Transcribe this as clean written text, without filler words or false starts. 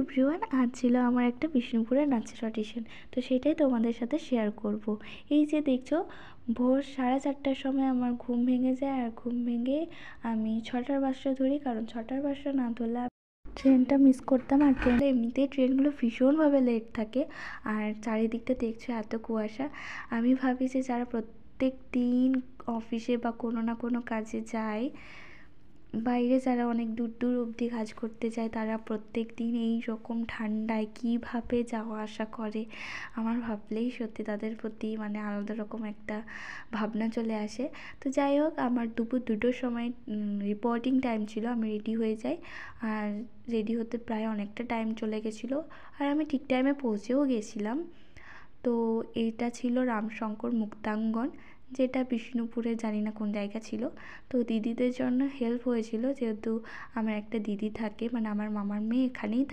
Everyone, আজ ছিল আমার একটা বিষ্ণুপুরের নাচের অডিশন। তো সেটাই তোমাদের সাথে শেয়ার করব। এই যে দেখছো, ভোর 4:30টার সময় আমার ঘুম ভেঙে যায়, আর ঘুম ভেঙে আমি 6টার বাসটা ধরি, কারণ 6টার বাসটা না ধরলে ট্রেনটা মিস করতাম। আর ট্রেনে এমনিতেই ট্রেনগুলো ভীষণভাবে লেট থাকে, আর চারিদিকটা দেখছো এত কুয়াশা। আমি ভাবি যে যারা প্রত্যেক দিন অফিসে বা কোনো না কোনো কাজে যায়, বাইরে যারা অনেক দূর দূর অবধি কাজ করতে যায়, তারা প্রত্যেক দিন এই রকম ঠান্ডায় কীভাবে যাওয়া আসা করে, আমার ভাবলেই সত্যি তাদের প্রতি মানে আলাদা রকম একটা ভাবনা চলে আসে। তো যাই হোক, আমার দুপুর 2টোর সময় রিপোর্টিং টাইম ছিল, আমি রেডি হয়ে যাই। আর রেডি হতে প্রায় অনেকটা টাইম চলে গেছিলো, আর আমি ঠিক টাইমে পৌঁছেও গেছিলাম। তো এইটা ছিল রামশঙ্কর মুক্তাঙ্গন, যেটা বিষ্ণুপুরে জানি না কোন জায়গা ছিল। তো দিদিদের জন্য হেল্প হয়েছিল, যেহেতু আমার একটা দিদি থাকে, মানে আমার মামার মেয়ে এখানেই থাকে।